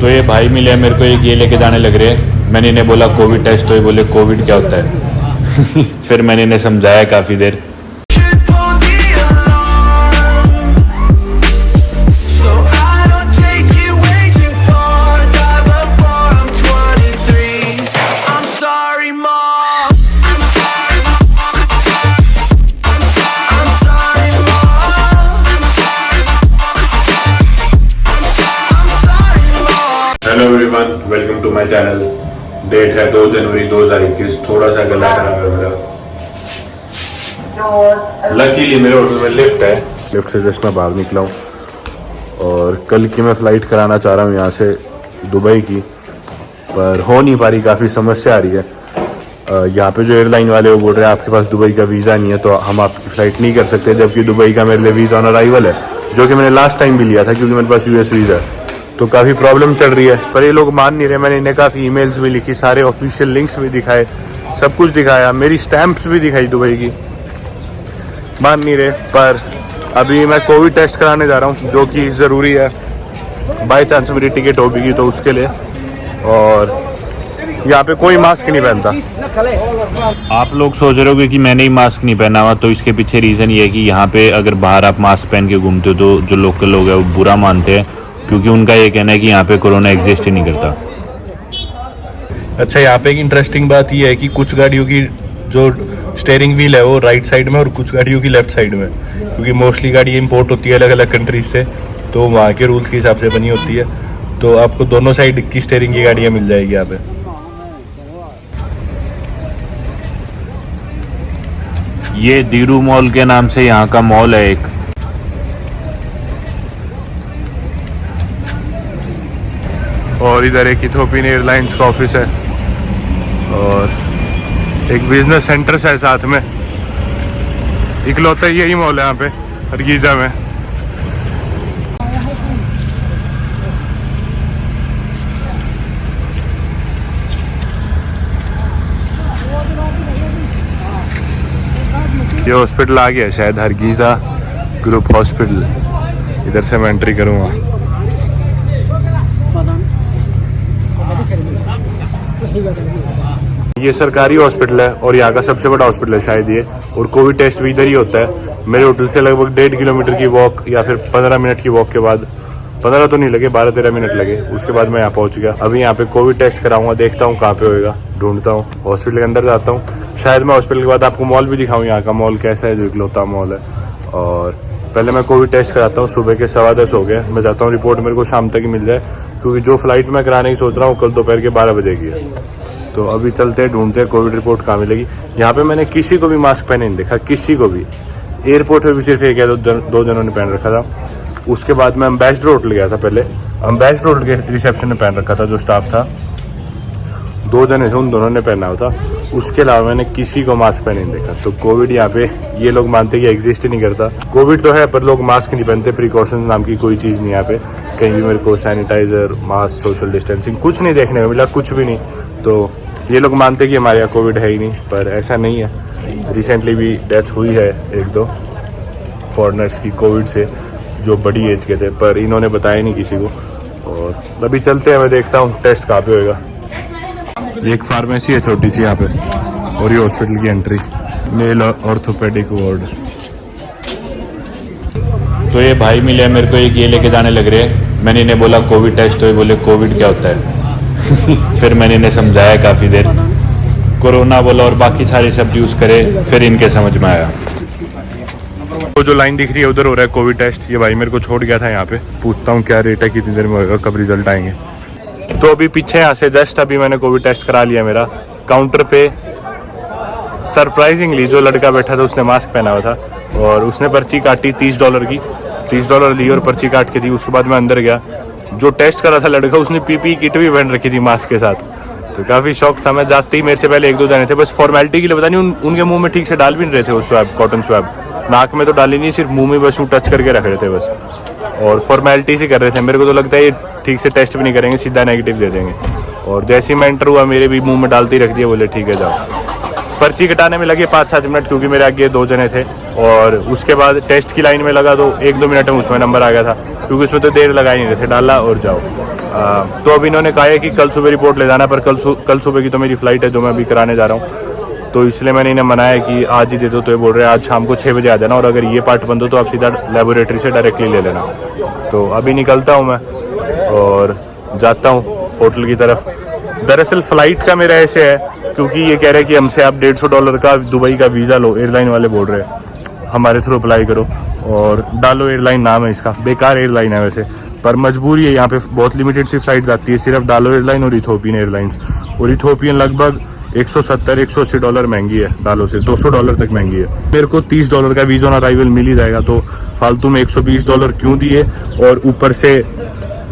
तो ये भाई मिले मेरे को, एक ये लेके जाने लग रहे हैं। मैंने इन्हें बोला कोविड टेस्ट, तो ये बोले कोविड क्या होता है। फिर मैंने इन्हें समझाया काफ़ी देर। Hello everyone, welcome to my channel. Date है 2 जनवरी 2021। थोड़ा सा गला खराब है मेरा। लकीली मेरे होटल में लिफ्ट है, लिफ्ट से जस्ट मैं बाहर निकला हूँ और कल की मैं फ़्लाइट कराना चाह रहा हूँ यहाँ से दुबई की, पर हो नहीं पा रही, काफ़ी समस्या आ रही है। यहाँ पे जो एयरलाइन वाले वो बोल रहे हैं आपके पास दुबई का वीज़ा नहीं है तो हम आपकी फ़्लाइट नहीं कर सकते, जबकि दुबई का मेरे लिए वीज़ा ऑन अराइवल है, जो कि मैंने लास्ट टाइम भी लिया था क्योंकि मेरे पास यूएस वीज़ा है। तो काफ़ी प्रॉब्लम चल रही है, पर ये लोग मान नहीं रहे। मैंने इन्हें काफ़ी ईमेल्स भी लिखी, सारे ऑफिशियल लिंक्स भी दिखाए, सब कुछ दिखाया, मेरी स्टैंप्स भी दिखाई दुबई की, मान नहीं रहे। पर अभी मैं कोविड टेस्ट कराने जा रहा हूँ, जो कि ज़रूरी है। बाई चांस मेरी टिकट होगी तो उसके लिए। और यहाँ पे कोई मास्क नहीं पहनता। आप लोग सोच रहे होगे कि मैंने ही मास्क नहीं पहना हुआ, तो इसके पीछे रीज़न ये है कि यहाँ पे अगर बाहर आप मास्क पहन के घूमते हो तो जो लोकल लोग हैं वो बुरा मानते हैं, क्योंकि उनका ये कहना है कि यहाँ पे कोरोना एग्जिस्ट ही नहीं करता। अच्छा, यहाँ पे एक इंटरेस्टिंग बात ये है कि कुछ गाड़ियों की जो स्टीयरिंग व्हील है वो राइट साइड में और कुछ गाड़ियों की लेफ्ट साइड में, क्योंकि मोस्टली गाड़ी इंपोर्ट होती है अलग अलग कंट्रीज से, तो वहाँ के रूल्स के हिसाब से बनी होती है। तो आपको दोनों साइड की स्टीयरिंग की गाड़ियाँ मिल जाएगी यहाँ पे। ये दीरू मॉल के नाम से यहाँ का मॉल है एक। और इधर एक इथोपियन एयरलाइंस का ऑफिस है और एक बिजनेस सेंटर है साथ में। इकलौता यही मॉल है यहाँ पे हरगीजा में। ये हॉस्पिटल आ गया शायद, हरगीजा ग्रुप हॉस्पिटल। इधर से मैं एंट्री करूँगा। ये सरकारी हॉस्पिटल है और यहाँ का सबसे बड़ा हॉस्पिटल है शायद ये, और कोविड टेस्ट भी इधर ही होता है। मेरे होटल से लगभग 1.5 किलोमीटर की वॉक या फिर 15 मिनट की वॉक के बाद, 15 तो नहीं लगे, 12-13 मिनट लगे, उसके बाद मैं यहाँ पहुँच गया। अभी यहाँ पे कोविड टेस्ट कराऊंगा, देखता हूँ कहाँ पे होएगा, ढूंढता हूँ। हॉस्पिटल के अंदर जाता हूँ, शायद मैं हॉस्पिटल के बाद आपको मॉल भी दिखाऊँ, यहाँ का मॉल कैसा है, जो इकलौता मॉल है। और पहले मैं कोविड टेस्ट कराता हूँ। सुबह के 10:15 हो गए, मैं जाता हूँ, रिपोर्ट मेरे को शाम तक ही मिल जाए, क्योंकि जो फ्लाइट मैं कराने की सोच रहा हूँ कल दोपहर के 12 बजे की है। तो अभी चलते हैं, ढूंढते हैं कोविड रिपोर्ट कहाँ मिलेगी। यहाँ पे मैंने किसी को भी मास्क पहने नहीं देखा, किसी को भी। एयरपोर्ट पे भी सिर्फ एक या दो जनों ने पहन रखा था। उसके बाद मैं अम्बेसडर होटल गया था, पहले अम्बेसडर होटल के रिसेप्शन ने पहन रखा था, जो स्टाफ था, 2 जने थे, उन दोनों ने पहना हुआ था। उसके अलावा मैंने किसी को मास्क पहने नहीं देखा। तो कोविड यहाँ पे ये लोग मानते कि एग्जिस्ट ही नहीं करता। कोविड तो है पर लोग मास्क नहीं पहनते, प्रिकॉशन नाम की कोई चीज़ नहीं यहाँ पे। कहीं भी मेरे को सैनिटाइजर, मास्क, सोशल डिस्टेंसिंग कुछ नहीं देखने को मिला, कुछ भी नहीं। तो ये लोग मानते कि हमारे यहाँ कोविड है ही नहीं, पर ऐसा नहीं है। रिसेंटली भी डेथ हुई है 1-2 फॉरेनर्स की कोविड से, जो बड़ी एज के थे, पर इन्होंने बताया नहीं किसी को। और अभी चलते हैं, मैं देखता हूँ टेस्ट कहाँ पे होएगा। एक फार्मेसी है छोटी सी यहाँ पे, और ये हॉस्पिटल की एंट्री, मेल ऑर्थोपेडिक वार्ड। तो ये भाई मिले मेरे को, एक ये लेके जाने लग रहे हैं। मैंने इन्हें बोला कोविड टेस्ट, तो ये बोले कोविड क्या होता है। फिर मैंने इन्हें समझाया काफ़ी देर, कोरोना बोला और बाकी सारे शब्द यूज़ करे, फिर इनके समझ में आया। वो जो लाइन दिख रही है उधर हो रहा है कोविड टेस्ट। ये भाई मेरे को छोड़ गया था यहाँ पे, पूछता हूँ क्या रेट है, कितनी देर में होगा, कब रिजल्ट आएंगे। तो अभी पीछे यहाँ से जस्ट अभी मैंने कोविड टेस्ट करा लिया मेरा। काउंटर पे सरप्राइजिंगली जो लड़का बैठा था उसने मास्क पहना हुआ था, और उसने पर्ची काटी $30 की, $30 ली और पर्ची काट के दी। उसके बाद मैं अंदर गया, जो टेस्ट करा था लड़का, उसने पीपी किट भी पहन रखी थी मास्क के साथ। तो काफ़ी शौक था। मैं जाते ही मेरे से पहले 1-2 जने थे, बस फॉर्मेलिटी के लिए, पता नहीं उनके मुंह में ठीक से डाल भी नहीं रहे थे वो स्वैब, कॉटन स्वैब। नाक में तो डाली नहीं, सिर्फ मुंह में बस वो टच करके रख रहे थे बस, और फॉर्मेलिटी से कर रहे थे। मेरे को तो लगता है ये ठीक से टेस्ट भी नहीं करेंगे, सीधा नेगेटिव दे देंगे। और जैसे ही मैं एंटर हुआ, मेरे भी मुंह में डालते ही रख दिया, बोले ठीक है जाओ। पर्ची कटाने में लगे 5-7 मिनट, क्योंकि मेरे आगे 2 जने थे। और उसके बाद टेस्ट की लाइन में लगा तो 1-2 मिनट में उसमें नंबर आ गया था। क्योंकि उसमें तो देर लगाई नहीं, जैसे डाला और जाओ। तो अब इन्होंने कहा है कि कल सुबह रिपोर्ट ले जाना, पर कल सुबह की तो मेरी फ़्लाइट है जो मैं अभी कराने जा रहा हूँ, तो इसलिए मैंने इन्हें मनाया कि आज ही दे दो। तो ये बोल रहे हैं आज शाम को 6 बजे आ जाना, और अगर ये पार्ट बंद हो तो आप सीधा लेबोरेटरी से डायरेक्टली ले लेना। तो अभी निकलता हूँ मैं और जाता हूँ होटल की तरफ। दरअसल फ़्लाइट का मेरा ऐसे है, क्योंकि ये कह रहे हैं कि हमसे आप $150 का दुबई का वीज़ा लो, एयरलाइन वाले बोल रहे हैं हमारे थ्रू अप्लाई करो और डालो एयरलाइन नाम है इसका, बेकार एयरलाइन है वैसे, पर मजबूरी है, यहाँ पे बहुत लिमिटेड सी फ्लाइट आती है, सिर्फ डालो एयरलाइन और इथोपियन एयरलाइंस। और इथोपियन लगभग $170-180 महंगी है, डालो से $200 तक महंगी है। मेरे को $30 का वीज़ा ऑन अराइवल मिल ही जाएगा, तो फालतू में $120 क्यों दिए, और ऊपर से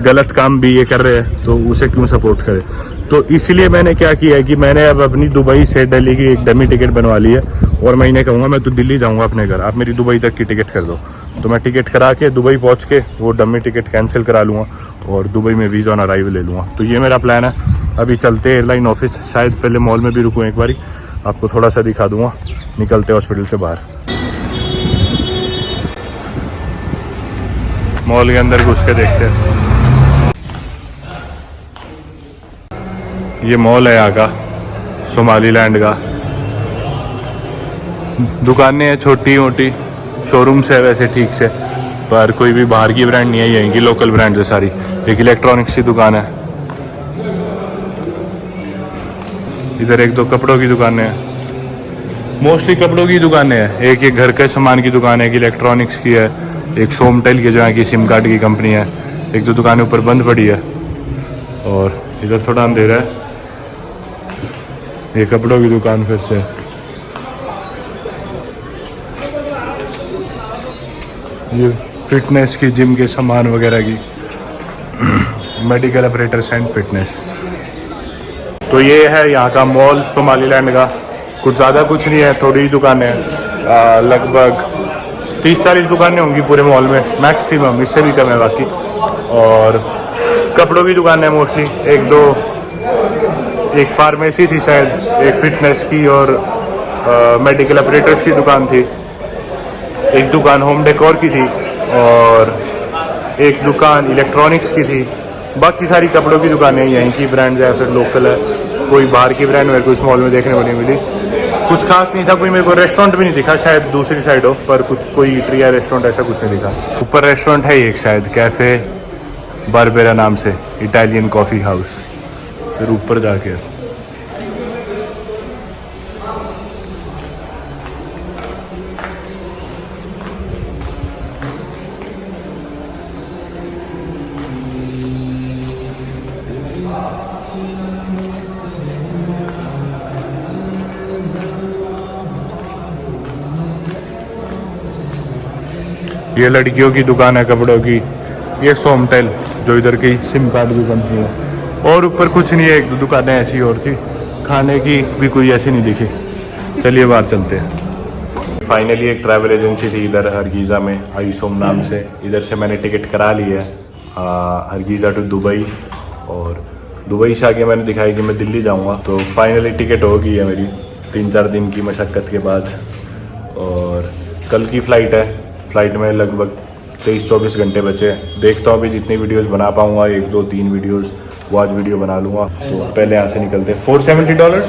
गलत काम भी ये कर रहे हैं, तो उसे क्यों सपोर्ट करे। तो इसलिए मैंने क्या किया है कि मैंने अब अपनी दुबई से दिल्ली की एक डमी टिकट बनवा ली है, और मैं इन्हें कहूँगा मैं तो दिल्ली जाऊँगा अपने घर, आप मेरी दुबई तक की टिकट कर दो। तो मैं टिकट करा के दुबई पहुँच के वो डमी टिकट कैंसिल करा लूँगा और दुबई में वीज़ा ऑन अराइवल ले लूँगा। तो ये मेरा प्लान है। अभी चलते एयरलाइन ऑफिस, शायद पहले मॉल में भी रुकूँ एक बारी, आपको थोड़ा सा दिखा दूँगा। निकलते हॉस्पिटल से बाहर, मॉल के अंदर घुस के देखते हैं। ये मॉल है यहाँ का, सोमालीलैंड का। दुकानें हैं छोटी मोटी, शोरूम्स है वैसे ठीक से, पर कोई भी बाहर की ब्रांड नहीं है, यहीं की लोकल ब्रांड है सारी। एक इलेक्ट्रॉनिक्स की दुकान है, इधर एक दो कपड़ों की दुकानें हैं, मोस्टली कपड़ों की दुकानें हैं। एक घर के सामान की दुकान है, एक इलेक्ट्रॉनिक्स की है, एक सोमटेल की जो है कि सिम कार्ड की कंपनी है। एक दो दुकानें ऊपर बंद पड़ी है, और इधर थोड़ा अंधेरा है। ये कपड़ों की दुकान फिर से, ये फिटनेस की, जिम के सामान वगैरह की, मेडिकल ऑपरेटर्स एंड फिटनेस। तो ये है यहाँ का मॉल सोमालीलैंड का। कुछ ज़्यादा कुछ नहीं है, थोड़ी ही दुकानें हैं, लगभग 30-40 दुकानें होंगी पूरे मॉल में मैक्सिमम, इससे भी कम है बाकी। और कपड़ों की दुकान है मोस्टली, एक दो, एक फार्मेसी थी शायद, एक फिटनेस की, और मेडिकल ऑपरेटर्स की दुकान थी, एक दुकान होम डेकोर की थी, और एक दुकान इलेक्ट्रॉनिक्स की थी। बाकी सारी कपड़ों की दुकानें यहीं की ब्रांड है, फिर लोकल है। कोई बाहर की ब्रांड मेरे को इस मॉल में देखने को नहीं मिली। कुछ खास नहीं था, कोई मेरे को रेस्टोरेंट भी नहीं दिखा, शायद दूसरी साइड हो, पर कुछ कोई ईटरी या रेस्टोरेंट ऐसा कुछ नहीं दिखा। ऊपर रेस्टोरेंट है एक शायद, कैफे बारबेरा नाम से, इटालियन कॉफ़ी हाउस। फिर ऊपर जाके ये लड़कियों की दुकान है कपड़ों की, ये सोमटेल जो इधर की सिम कार्ड की कंपनी है। और ऊपर कुछ नहीं है, एक दो दुकानें ऐसी और थी, खाने की भी कोई ऐसी नहीं दिखी। चलिए बाहर चलते हैं। फाइनली एक ट्रैवल एजेंसी थी इधर हरगीज़ा में, आईसोम नाम से। इधर से मैंने टिकट करा ली है हरगीज़ा टू दुबई, और दुबई से आगे मैंने दिखाई कि मैं दिल्ली जाऊंगा। तो फाइनली टिकट हो गई है मेरी 3-4 दिन की मशक्क़त के बाद, और कल की फ़्लाइट है। फ़्लाइट में लगभग 23-24 घंटे बचे। देखता हूँ अभी जितनी वीडियोस बना पाऊँगा, 1-2-3 वीडियोस वो आज वीडियो बना लूँगा। तो पहले यहाँ से निकलते हैं। $470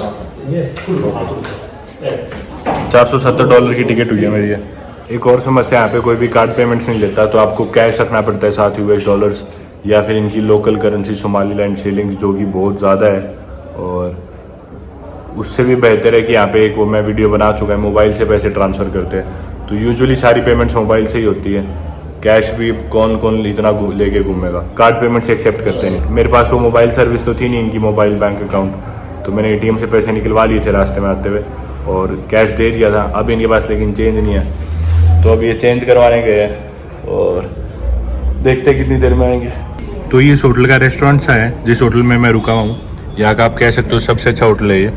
$470 की टिकट हुई है मेरी। एक और समस्या, यहाँ पे कोई भी कार्ड पेमेंट्स नहीं लेता, तो आपको कैश रखना पड़ता है साथ $US, या फिर इनकी लोकल करेंसी सोमालीलैंड शिलिंग्स, जो कि बहुत ज़्यादा है। और उससे भी बेहतर है कि यहाँ पे एक वो मैं वीडियो बना चुका है, मोबाइल से पैसे ट्रांसफ़र करते हैं। तो यूजुअली सारी पेमेंट्स मोबाइल से ही होती है, कैश भी कौन कौन इतना लेके घूमेगा। कार्ड पेमेंट्स एक्सेप्ट करते नहीं। मेरे पास वो मोबाइल सर्विस तो थी नहीं इनकी, मोबाइल बैंक अकाउंट, तो मैंने ATM से पैसे निकलवा लिए थे रास्ते में आते हुए, और कैश दे दिया था। अब इनके पास लेकिन चेंज नहीं है, तो अब ये चेंज करवाने गए हैं, और देखते कितनी देर में आएंगे। तो ये इस होटल का रेस्टोरेंट सा है, जिस होटल में मैं रुका हूँ। यहाँ का आप कह सकते हो सबसे अच्छा होटल है ये,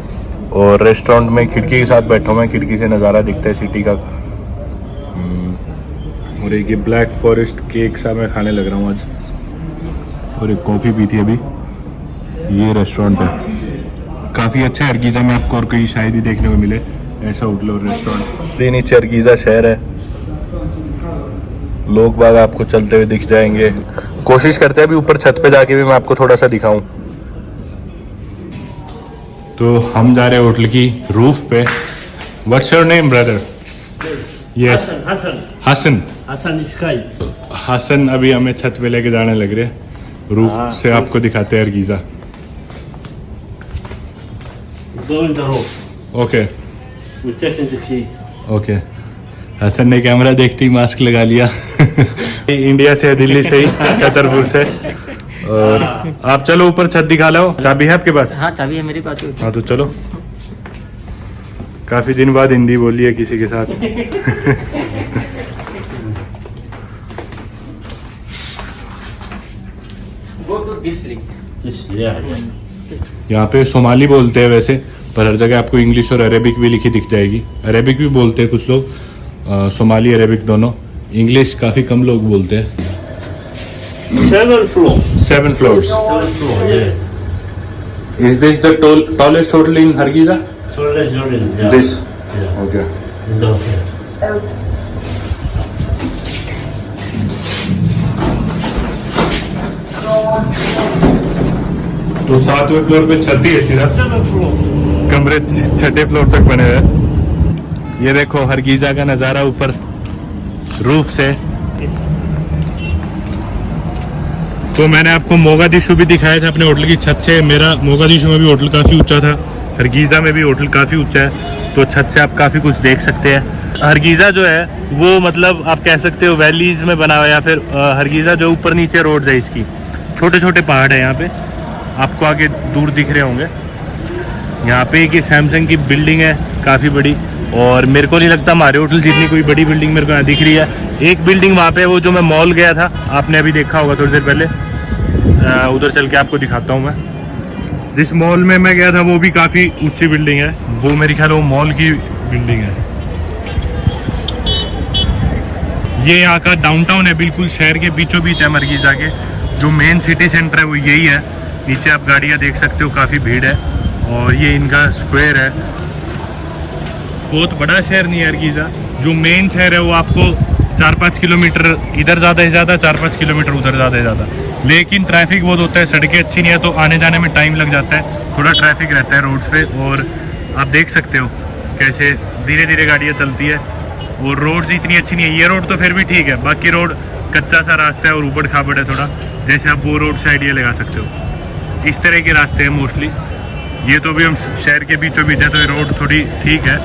और रेस्टोरेंट में खिड़की के साथ बैठा हूँ मैं, खिड़की से नज़ारा दिखता है सिटी का। और एक ये ब्लैक फॉरेस्ट केक सा मैं खाने लग रहा हूँ आज, और एक कॉफ़ी पी थी अभी। ये रेस्टोरेंट है, काफ़ी अच्छा है। हरगीज़ा में आपको और कहीं शायद ही देखने को मिले ऐसा होटल और रेस्टोरेंट। ये नीचे हरगीज़ा शहर है, लोग बाग आपको चलते हुए दिख जाएंगे। कोशिश करते हैं अभी ऊपर छत पे जाके भी मैं आपको थोड़ा सा दिखाऊं। तो हम जा रहे हैं होटल की रूफ पे। What's your name brother? Yes Hassan. Hassan Sky. Hassan अभी हमें छत पे लेके जाने लग रहे हैं। रूफ से आपको दिखाते हैं अर्गीजा। Go in the roof. Okay We take in the key. Okay. Hassan ने कैमरा देखते ही मास्क लगा लिया। इंडिया से है, दिल्ली से ही, छतरपुर से। और आप चलो ऊपर छत दिखा लो। चाबी है आपके पास? हाँ चाबी है मेरे पास। हाँ तो चलो। काफी दिन बाद हिंदी बोली है किसी के साथ। Go to district. Just, yeah. यहाँ पे सोमाली बोलते हैं वैसे, पर हर जगह आपको इंग्लिश और अरेबिक भी लिखी दिख जाएगी। अरेबिक भी बोलते हैं कुछ लोग, सोमाली अरेबिक दोनों। इंग्लिश काफी कम लोग बोलते हैं। 7th floor. 7 floors. 7th floor, yeah. Is this the tallest hotel in Hargeisa? Jordan, yeah. This. Yeah. Okay. In the hotel. तो 7वें फ्लोर पे छत ही है सीधा। 7th floor. कमरे 6ठे फ्लोर तक बने हुए हैं। ये देखो हरगीजा का नजारा ऊपर रूफ से। तो मैंने आपको मोगादिशु भी दिखाया था अपने होटल की छत से। मेरा मोगादिशु में भी होटल काफी ऊंचा था, हरगीजा में भी होटल काफी ऊंचा है, तो छत से आप काफी कुछ देख सकते हैं। हरगीजा जो है वो मतलब आप कह सकते हो वैलीज में बना हुआ है, या फिर हरगीजा जो ऊपर नीचे रोड है, इसकी छोटे छोटे पहाड़ है यहाँ पे, आपको आगे दूर दिख रहे होंगे। यहाँ पे एक सैमसंग की बिल्डिंग है काफ़ी बड़ी, और मेरे को नहीं लगता हमारे होटल जितनी कोई बड़ी बिल्डिंग मेरे को यहाँ दिख रही है। एक बिल्डिंग वहाँ पे वो जो मैं मॉल गया था, आपने अभी देखा होगा थोड़ी देर पहले, उधर चल के आपको दिखाता हूँ मैं। जिस मॉल में मैं गया था वो भी काफ़ी ऊंची बिल्डिंग है, वो मेरे ख्याल वो मॉल की बिल्डिंग है। ये यहाँ का डाउनटाउन है, बिल्कुल शहर के बीचों बीच है हरगीजा के। जो मेन सिटी सेंटर है वो यही है। नीचे आप गाड़ियाँ देख सकते हो, काफ़ी भीड़ है। और ये इनका स्क्वायर है। बहुत बड़ा शहर नहीं है हरगीजा। जो मेन शहर है वो आपको 4-5 किलोमीटर इधर ज़्यादा है ज़्यादा, 4-5 किलोमीटर उधर ज़्यादा है ज़्यादा। लेकिन ट्रैफिक बहुत होता है, सड़कें अच्छी नहीं है, तो आने जाने में टाइम लग जाता है, थोड़ा ट्रैफिक रहता है रोड पे। और आप देख सकते हो कैसे धीरे धीरे गाड़ियाँ चलती है, और रोड इतनी अच्छी नहीं है। ये रोड तो फिर भी ठीक है, बाकी रोड कच्चा सा रास्ता है और ऊबड़ खाबड़ है थोड़ा, जैसे आप वो रोड से आइडिया लगा सकते हो। इस तरह के रास्ते हैं मोस्टली। ये तो भी हम शहर के बीचों बीच है, तो ये रोड थोड़ी ठीक है,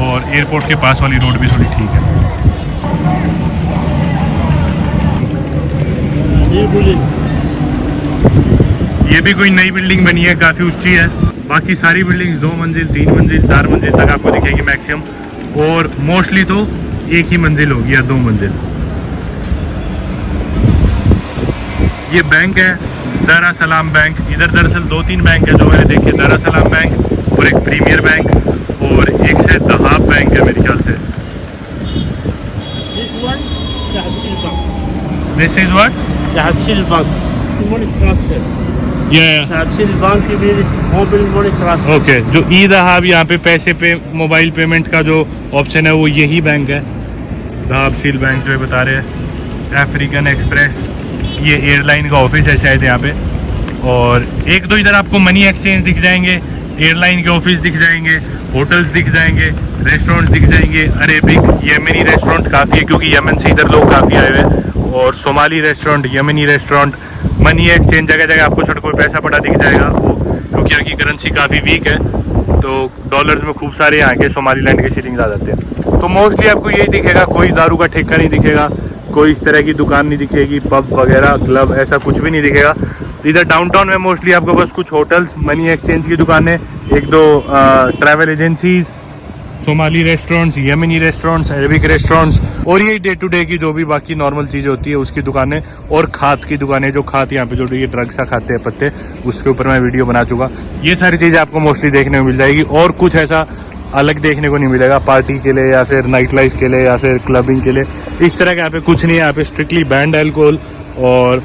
और एयरपोर्ट के पास वाली रोड भी थोड़ी ठीक है। ये भी कोई नई बिल्डिंग बनी है, काफ़ी ऊंची है। बाकी सारी बिल्डिंग्स 2 मंजिल 3 मंजिल 4 मंजिल तक आपको दिखेगी मैक्सिमम, और मोस्टली तो एक ही मंजिल होगी या 2 मंजिल। ये बैंक है दारा सलाम बैंक। इधर दरअसल 2-3 बैंक है जो मैंने देखे, दारा सलाम बैंक और एक प्रीमियर बैंक, और एक शायद दहाब बैंक है मेरे ख्याल से। This one, Tahsil Bank. This is what? Tahsil Bank. Money transfer. Tahsil Bank is mobile money transfer. Okay, जो ई दहाब यहाँ पे पैसे पे मोबाइल पेमेंट का जो ऑप्शन है वो यही बैंक है, दहाब सील बैंक जो है बता रहे हैं। अफ्रीकन एक्सप्रेस ये एयरलाइन का ऑफिस है शायद यहाँ पे, और एक दो इधर आपको मनी एक्सचेंज दिख जाएंगे, एयरलाइन के ऑफिस दिख जाएंगे, होटल्स दिख जाएंगे, रेस्टोरेंट दिख जाएंगे। अरेबिक यमनी रेस्टोरेंट काफ़ी है, क्योंकि यमन से इधर लोग काफ़ी आए हुए हैं, और सोमाली रेस्टोरेंट, यमनी रेस्टोरेंट, मनी एक्सचेंज, जगह जगह आपको सड़कों पर पैसा पड़ा दिख जाएगा। क्योंकि यहाँ की करेंसी काफ़ी वीक है, तो डॉलर्स में खूब सारे यहाँ के सोमालीलैंड के शिलिंग्स आ जाते हैं। तो मोस्टली आपको यही दिखेगा, कोई दारू का ठेका नहीं दिखेगा, कोई इस तरह की दुकान नहीं दिखेगी, पब वगैरह क्लब ऐसा कुछ भी नहीं दिखेगा। इधर डाउनटाउन में मोस्टली आपको बस कुछ होटल्स, मनी एक्सचेंज की दुकानें, 1-2 ट्रैवल एजेंसीज, सोमाली रेस्टोरेंट्स, यमनी रेस्टोरेंट्स, अरबिक रेस्टोरेंट्स, और यही डे टू डे की जो भी बाकी नॉर्मल चीज़ें होती है उसकी दुकानें, और खाद की दुकानें, जो खाद यहाँ पे जो ये ड्रग्स सा खाते हैं पत्ते, उसके ऊपर मैं वीडियो बना चुका। ये सारी चीज़ें आपको मोस्टली देखने को मिल जाएगी, और कुछ ऐसा अलग देखने को नहीं मिलेगा पार्टी के लिए या फिर नाइट लाइफ के लिए या फिर क्लबिंग के लिए। इस तरह का यहाँ पे कुछ नहीं है। यहाँ पे स्ट्रिक्टली बैंड अल्कोहल, और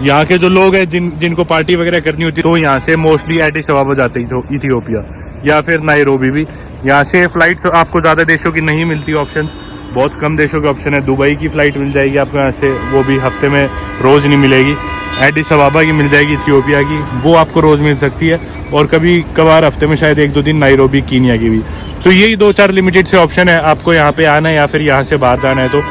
यहाँ के जो लोग हैं जिनको पार्टी वगैरह करनी होती है, तो यहाँ से मोस्टली एडिस अबाबा जाते हैं, इथियोपिया या फिर नायरोबी भी। यहाँ से फ्लाइट्स आपको ज़्यादा देशों की नहीं मिलती ऑप्शंस, बहुत कम देशों के ऑप्शन है। दुबई की फ़्लाइट मिल जाएगी आपको यहाँ से, वो भी हफ्ते में रोज़ नहीं मिलेगी। एडिस अबाबा की मिल जाएगी इथियोपिया की, वो आपको रोज़ मिल सकती है। और कभी कभार हफ्ते में शायद 1-2 दिन नायरोबी कीनिया की भी। तो यही 2-4 लिमिटेड से ऑप्शन है, आपको यहाँ पे आना है या फिर यहाँ से बाहर जाना है तो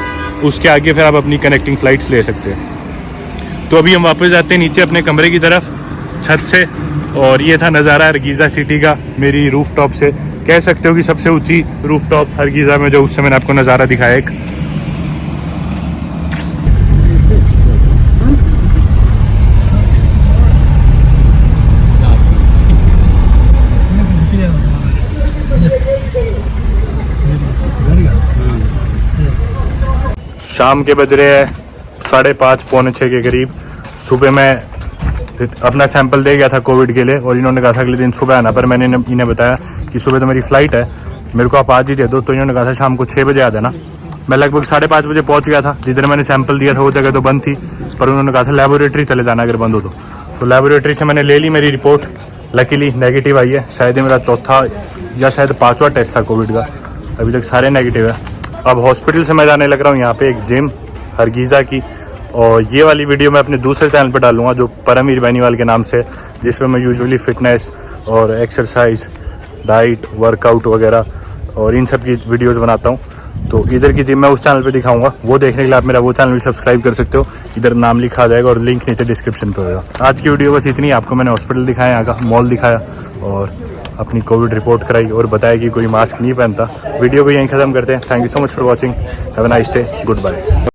उसके आगे फिर आप अपनी कनेक्टिंग फ़्लाइट्स ले सकते हैं। तो अभी हम वापस जाते हैं नीचे अपने कमरे की तरफ छत से। और ये था नज़ारा हरगीज़ा सिटी का मेरी रूफ टॉप से। कह सकते हो कि सबसे ऊंची रूफ टॉप हरगीज़ा में, जो उससे मैंने आपको नज़ारा दिखाया एक। शाम के बज रहे हैं 5:30 पौने 6 के करीब। सुबह मैं अपना सैंपल दे गया था कोविड के लिए और इन्होंने कहा था अगले दिन सुबह आना, पर मैंने इन्हें बताया कि सुबह तो मेरी फ़्लाइट है, मेरे को आप आज ही दे दो। तो इन्होंने कहा था शाम को 6 बजे आ जाना। मैं लगभग 5:30 बजे पहुंच गया था। जिधर मैंने सैंपल दिया था वो जगह तो बंद थी, पर उन्होंने कहा था लेबोरेटरी चले जाना अगर बंद हो तो लेबोरेटरी से मैंने ले ली मेरी रिपोर्ट। लकीली नेगेटिव आई है। शायद ये मेरा चौथा या शायद 5वां टेस्ट था कोविड का, अभी तक सारे नेगेटिव है। अब हॉस्पिटल से मैं जाने लग रहा हूँ यहाँ पे एक जिम हरगीज़ा की, और ये वाली वीडियो मैं अपने दूसरे चैनल पे डालूंगा जो परमवीर बैनीवाल के नाम से, जिसमें मैं यूजुअली फिटनेस और एक्सरसाइज, डाइट, वर्कआउट वगैरह और इन सब की वीडियोस बनाता हूँ। तो इधर की जिम मैं उस चैनल पे दिखाऊंगा, वो देखने के लिए आप मेरा वो चैनल भी सब्सक्राइब कर सकते हो। इधर नाम लिखा जाएगा और लिंक नीचे डिस्क्रिप्शन पे होगा। आज की वीडियो बस इतनी। आपको मैंने हॉस्पिटल दिखाया, यहाँ का मॉल दिखाया और अपनी कोविड रिपोर्ट कराई और बताया कि कोई मास्क नहीं पहनता। वीडियो को यहीं ख़त्म करते हैं। Thank you so much for watching. Have a nice day. Good bye.